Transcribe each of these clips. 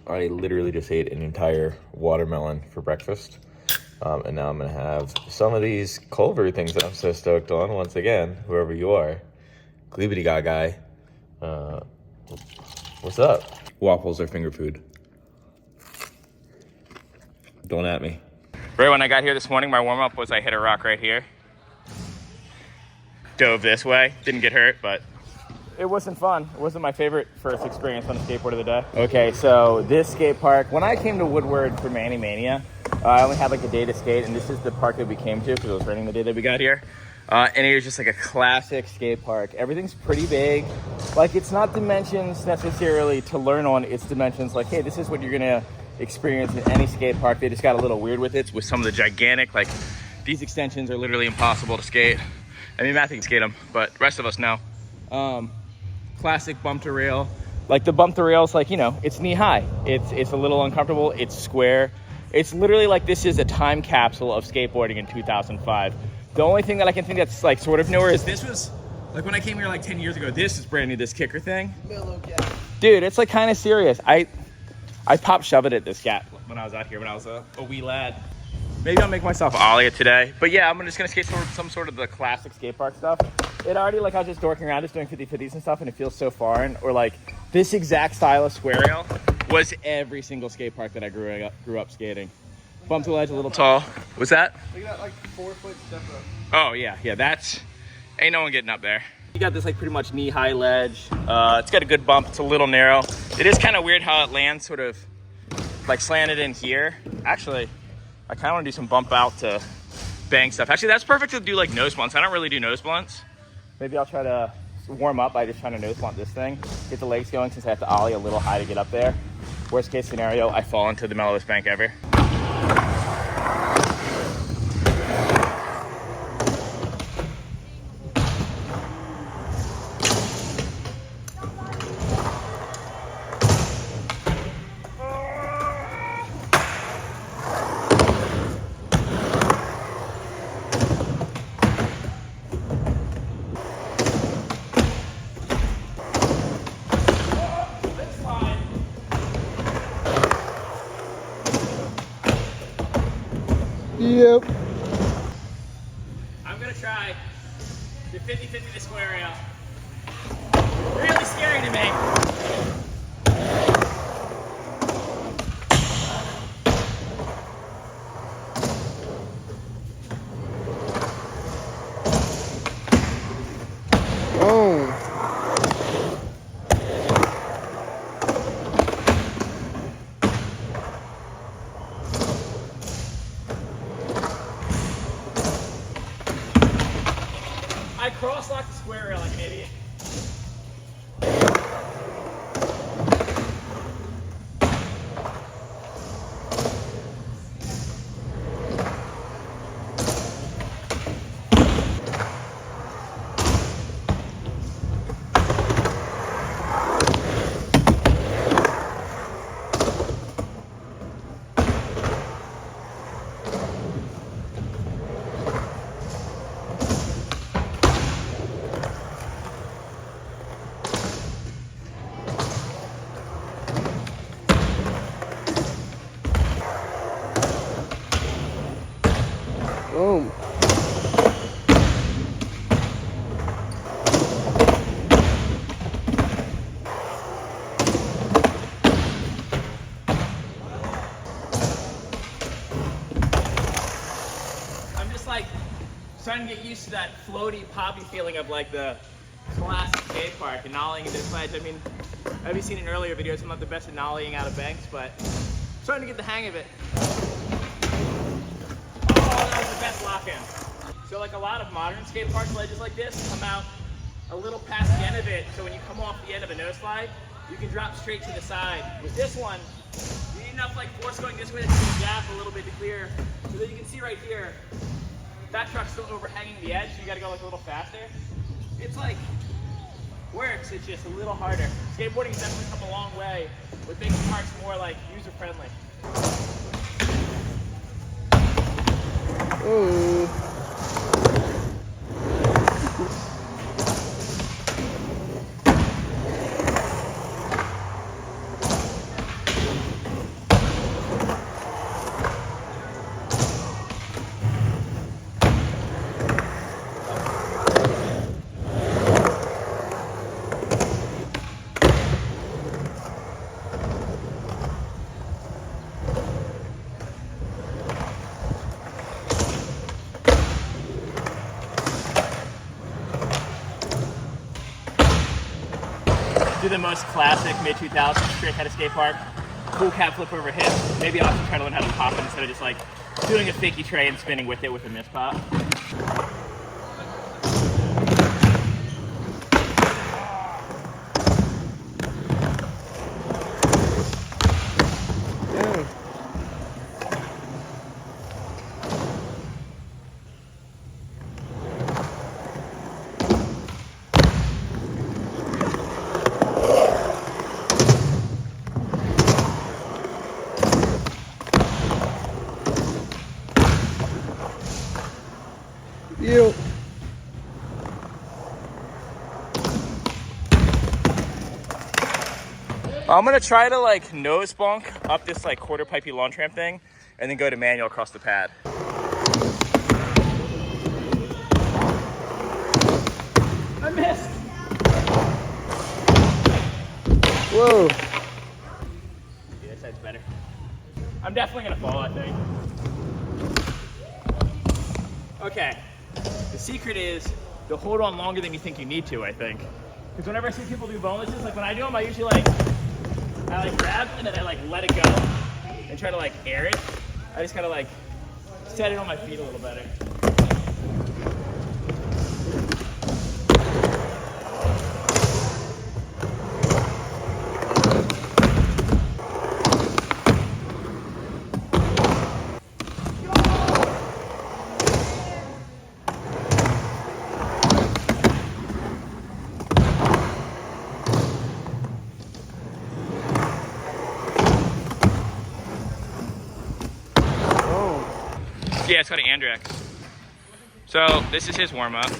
I literally just ate an entire watermelon for breakfast. And now I'm gonna have some of these Culver things that I'm so stoked on. Once again, whoever you are, Gleebity guy. What's up? Waffles are finger food. Don't at me. Right when I got here this morning, my warm-up was I hit a rock right here. Dove this way, didn't get hurt, but it wasn't fun. It wasn't my favorite first experience on the skateboard of the day. Okay, so this skate park, when I came to Woodward for Mani Mania, I only had like a day to skate, and this is the park that we came to because it was raining the day that we got here. And it was just like a classic skate park. Everything's pretty big. Like, it's not dimensions necessarily to learn on, it's dimensions like, hey, this is what you're gonna experience in any skate park. They just got a little weird with it, with some of the gigantic, like, these extensions are literally impossible to skate. I mean, Matthew can skate them, but the rest of us know. Classic bump to rail. Like, the bump to rail is like, you know, it's knee high. It's a little uncomfortable, it's square. It's literally like this is a time capsule of skateboarding in 2005. The only thing that I can think that's like sort of newer is this was, like when I came here like 10 years ago, this is brand new, this kicker thing. Dude, it's like kind of serious. I popped shove it at this gap when I was out here when I was a wee lad. Maybe I'll make myself ollie it today. But yeah, I'm just gonna skate some sort of the classic skate park stuff. It already, like, I was just dorking around just doing 50-50s and stuff, and it feels so foreign. Or like this exact style of square rail was every single skate park that I grew up skating. Bump to ledge, a little tall. What's that? Look at that, like 4-foot step up. Oh yeah, that's, ain't no one getting up there. You got this like pretty much knee-high ledge. It's got a good bump, it's a little narrow. It is kind of weird how it lands sort of like slanted in here. Actually, I kind of want to do some bump out to bang stuff. Actually, that's perfect to do like nose blunts. I don't really do nose blunts. Maybe I'll try to warm up by just trying to nose blunt this thing. Get the legs going since I have to ollie a little high to get up there. Worst case scenario, I fall into the mellowest bank ever. Yep. I'm gonna try the 50-50 to square rail. Really scary to me. Oh. I cross-locked the square rail like an idiot. Boom. I'm just like trying to get used to that floaty, poppy feeling of like the classic skate park and nollieing into this ledge. I mean, have you seen in earlier videos, I'm not the best at nollieing out of banks, but I'm starting to get the hang of it. Oh, that was the best lock-in. So like a lot of modern skate park ledges like this come out a little past the end of it, so when you come off the end of a nose slide, you can drop straight to the side. With this one, you need enough like force going this way to the gap a little bit to clear, so that you can see right here, that truck's still overhanging the edge, so you gotta go like a little faster. It's like, works, it's just a little harder. Skateboarding has definitely come a long way with making parks more like user-friendly. Ooh. to the most classic mid-2000s straight head of skate park. Cool cab flip over hip. Maybe I'll also try to learn how to pop it instead of just like doing a fakey tray and spinning with it with a miss pop. You. I'm gonna try to like nose bonk up this like quarter pipey launch ramp thing and then go to manual across the pad. I missed. Whoa. Yeah, this side's better. I'm definitely gonna fall, I think. Okay. The secret is to hold on longer than you think you need to, I think. Because whenever I see people do bonuses, like when I do them, I usually like grab and then I like let it go and try to like air it. I just gotta like set it on my feet a little better. Yeah, it's called an Andrex. So this is his warm up.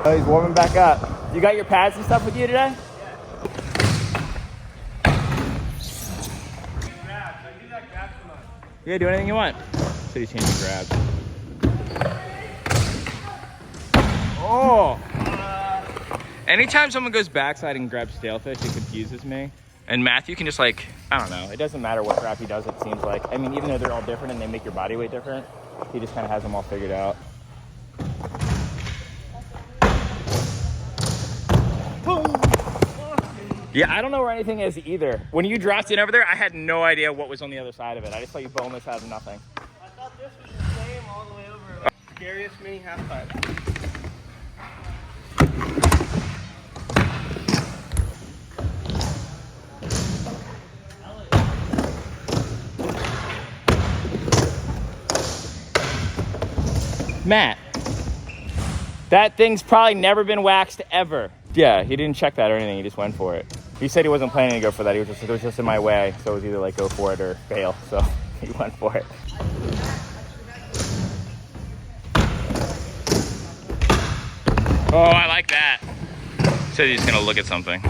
Oh, he's warming back up. You got your pads and stuff with you today? Yeah, do anything you want. So he's changing grabs. Oh! Anytime someone goes backside and grabs stalefish, it confuses me. And Matthew can just like, I don't know, it doesn't matter what grab he does, it seems like. I mean, even though they're all different and they make your body weight different, he just kind of has them all figured out. Yeah, I don't know where anything is either. When you dropped in over there, I had no idea what was on the other side of it. I just saw you bone this out of nothing. I thought this was the same all the way over. Scariest mini half pipe. Matt, that thing's probably never been waxed ever. Yeah, he didn't check that or anything. He just went for it. He said he wasn't planning to go for that. It was just in my way. So it was either like go for it or fail. So he went for it. Oh, I like that. He said he's gonna look at something.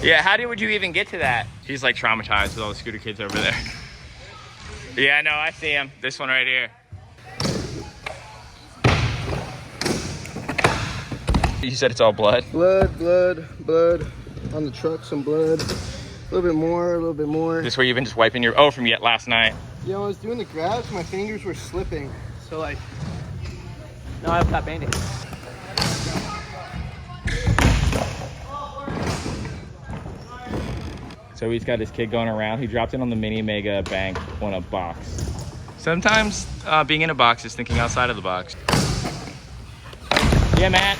Yeah, how would you even get to that? He's like traumatized with all the scooter kids over there. Yeah, no, I see him. This one right here. You said it's all blood? Blood. On the truck, some blood. A little bit more. This where you've been just wiping your, oh, from yet last night. Yeah, when I was doing the grabs, my fingers were slipping. So like, now I have that Band-Aid. So he's got his kid going around. He dropped in on the Mini Mega bank on a box. Sometimes being in a box is thinking outside of the box. Yeah, Matt.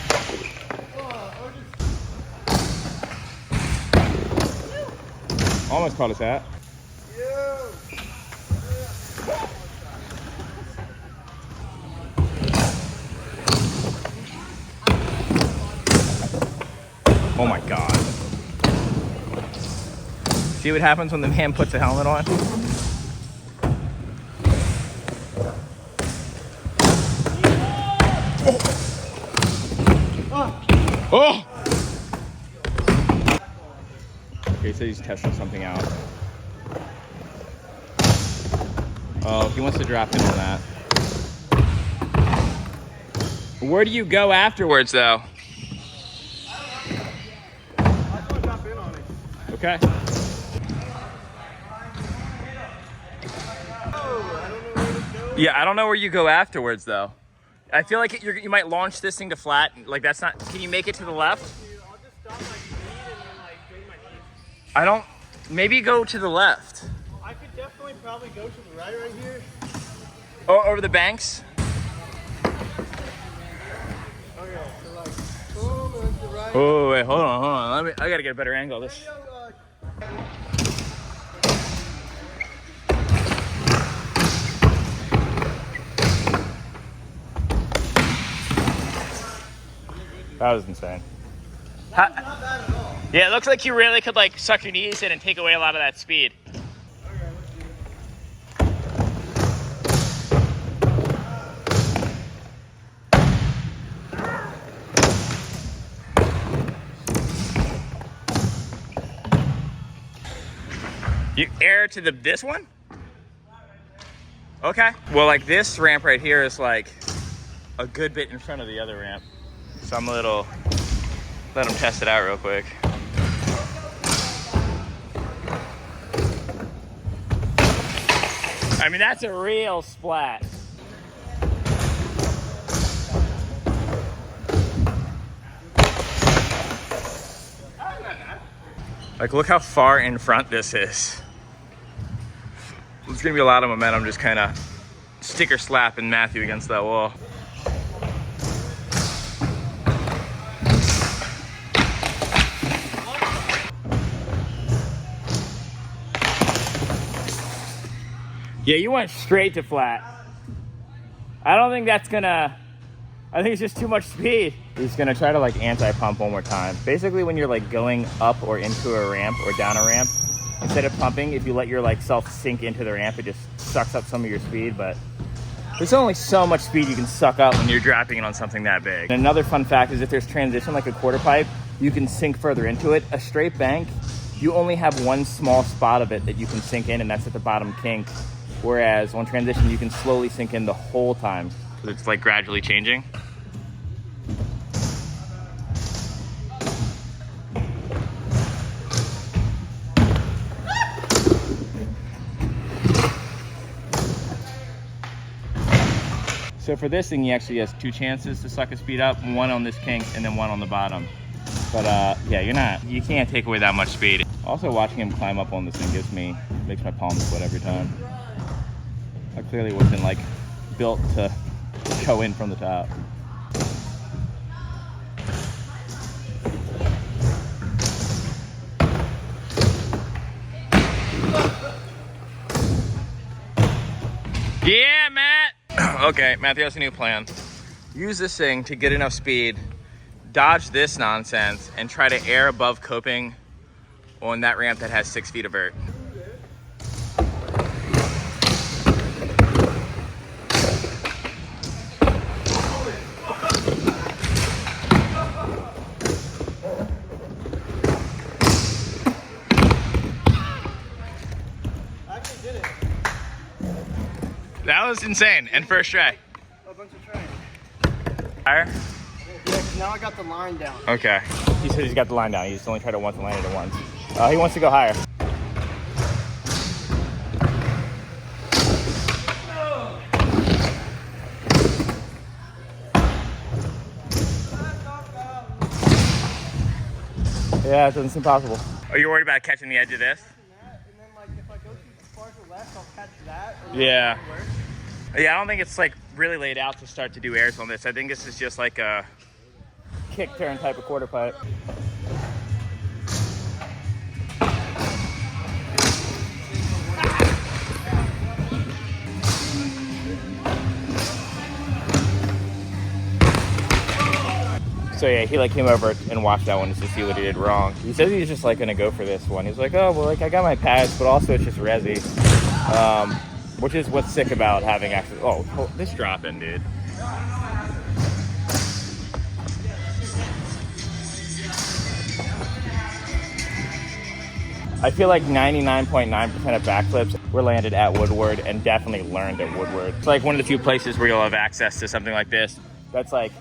Almost caught his hat. Oh my God. See what happens when the man puts a helmet on? Oh! Okay, so he's testing something out. Oh, he wants to drop in on that. Where do you go afterwards, though? I just want to drop in on it. Okay. Yeah, I don't know where you go afterwards, though. I feel like you might launch this thing to flat. Like, that's not... Can you make it to the left? I'll just stop my speed and then like bring my feet. I don't... Maybe go to the left. I could definitely probably go to the right here. Or over the banks? Okay, so like, boom, and to the right. Oh, wait, hold on. I gotta get a better angle of this. That was insane. Not bad at all. Yeah, it looks like you really could like suck your knees in and take away a lot of that speed. Okay, let's do it. You air to this one? Okay. Well, like this ramp right here is like a good bit in front of the other ramp. So I'm let them test it out real quick. I mean, that's a real splat. Like, look how far in front this is. There's gonna be a lot of momentum just kind of sticker slapping Matthew against that wall. Yeah, you went straight to flat. I don't think that's gonna... I think it's just too much speed. He's gonna try to like anti-pump one more time. Basically, when you're like going up or into a ramp or down a ramp, instead of pumping, if you let your like self sink into the ramp, it just sucks up some of your speed. But there's only so much speed you can suck up when you're dropping it on something that big. And another fun fact is if there's transition like a quarter pipe, you can sink further into it. A straight bank, you only have one small spot of it that you can sink in, and that's at the bottom kink. Whereas on transition, you can slowly sink in the whole time. It's like gradually changing. So for this thing, he actually has two chances to suck his speed up, one on this kink and then one on the bottom. But yeah, you can't take away that much speed. Also watching him climb up on this thing makes my palms sweat every time. I clearly wasn't like built to go in from the top. Yeah, Matt! Okay, Matthew has a new plan. Use this thing to get enough speed, dodge this nonsense, and try to air above coping on that ramp that has 6 feet of vert. That was insane, and first try. A bunch of trying. Higher? Yeah, 'cause now I got the line down. Okay. He said he's got the line down. He just only tried it once and landed it once. He wants to go higher. Yeah, it doesn't seem possible. Are you worried about catching the edge of this? And then like if I go too far to the left, I'll catch that. Yeah. Yeah, I don't think it's like really laid out to start to do airs on this. I think this is just like a kick turn type of quarter pipe. So yeah, he like came over and watched that one just to see what he did wrong. He says he's just like gonna go for this one. He's like, oh well, like I got my pads, but also it's just resi, which is what's sick about having access. Oh, this drop in, dude. I feel like 99.9% of backflips were landed at Woodward and definitely learned at Woodward. It's like one of the few places where you'll have access to something like this that's like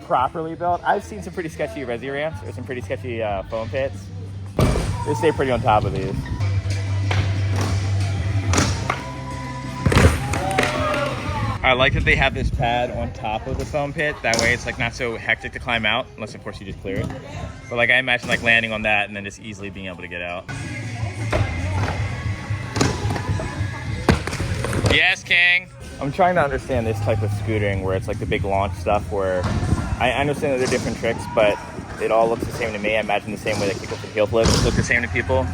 properly built. I've seen some pretty sketchy resi ramps or some pretty sketchy foam pits. They stay pretty on top of these. I like that they have this pad on top of the foam pit. That way it's like not so hectic to climb out, unless of course you just clear it. But like I imagine like landing on that and then just easily being able to get out. Yes, King. I'm trying to understand this type of scootering where it's like the big launch stuff where I understand that they're different tricks, but it all looks the same to me. I imagine the same way that kickflips and heel flips look the same to people.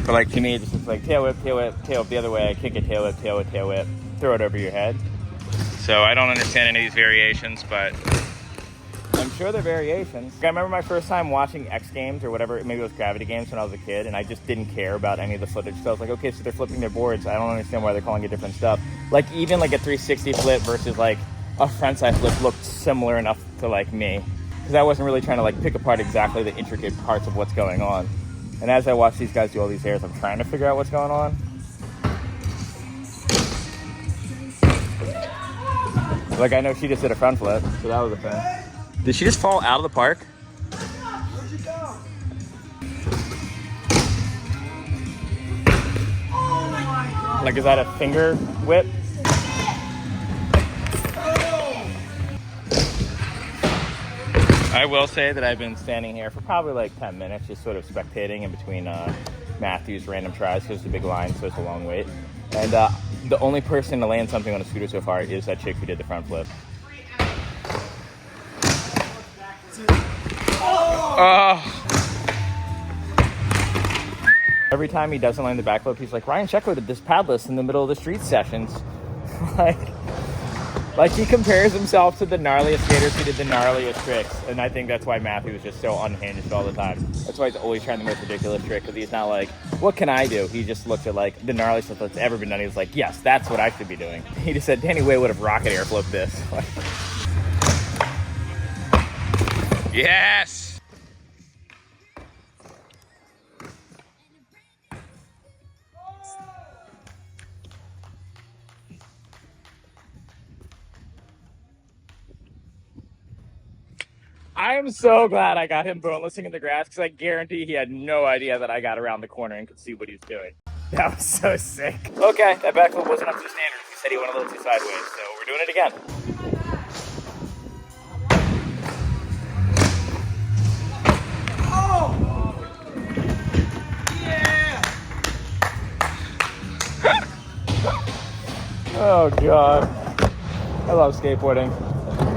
But like to me, it just looks like tail whip, tail whip, tail whip the other way, kick it, tail whip, tail whip, tail whip, throw it over your head. So I don't understand any of these variations, but I'm sure they're variations. I remember my first time watching X Games or whatever, maybe it was Gravity Games when I was a kid, and I just didn't care about any of the footage. So I was like, okay, so they're flipping their boards. I don't understand why they're calling it different stuff. Like even like a 360 flip versus like a frontside flip looked similar enough to like me. Because I wasn't really trying to like pick apart exactly the intricate parts of what's going on. And as I watch these guys do all these airs, I'm trying to figure out what's going on. Like I know she just did a front flip, so that was a thing. Did she just fall out of the park? Where'd you go? Oh my God. Like is that a finger whip? I will say that I've been standing here for probably like 10 minutes, just sort of spectating in between Matthew's random tries because it's a big line, so it's a long wait. And the only person to land something on a scooter so far is that chick who did the front flip. Oh. Every time he doesn't land the backflip, he's like, Ryan Checo did this padless in the middle of the street sessions. Like he compares himself to the gnarliest skaters who did the gnarliest tricks. And I think that's why Matthew was just so unhinged all the time. That's why he's always trying the most ridiculous trick, because he's not like, what can I do? He just looked at like the gnarliest stuff that's ever been done. He was like, yes, that's what I should be doing. He just said, Danny Way would have rocket air flipped this. Yes! I am so glad I got him bonelessing in the grass, because I guarantee he had no idea that I got around the corner and could see what he was doing. That was so sick. Okay, that backflip wasn't up to standards. He said he went a little too sideways, so we're doing it again. Oh! Yeah! Oh, God. I love skateboarding.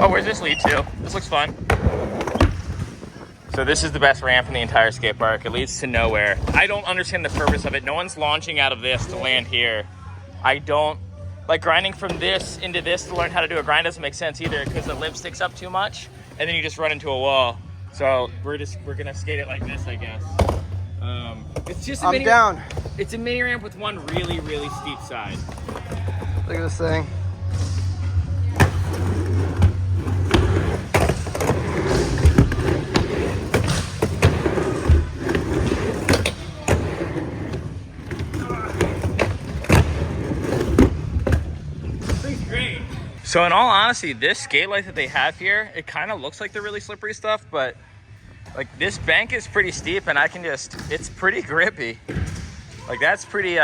Oh, where's this lead to? This looks fun. So this is the best ramp in the entire skate park. It leads to nowhere. I don't understand the purpose of it. No one's launching out of this to land here. I don't, like grinding from this into this to learn how to do a grind doesn't make sense either, because the lip sticks up too much and then you just run into a wall. So we're gonna skate it like this, I guess. It's just a mini, down. It's a mini ramp with one really, really steep side. Look at this thing. So in all honesty, this skate light that they have here, it kind of looks like the really slippery stuff, but like this bank is pretty steep and I can just, it's pretty grippy. Like that's pretty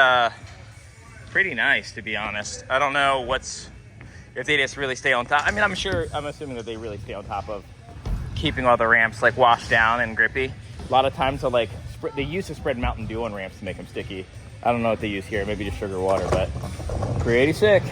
nice, to be honest. I don't know if they just really stay on top. I mean, I'm assuming that they really stay on top of keeping all the ramps like washed down and grippy. A lot of times they used to spread Mountain Dew on ramps to make them sticky. I don't know what they use here, maybe just sugar water, but pretty sick.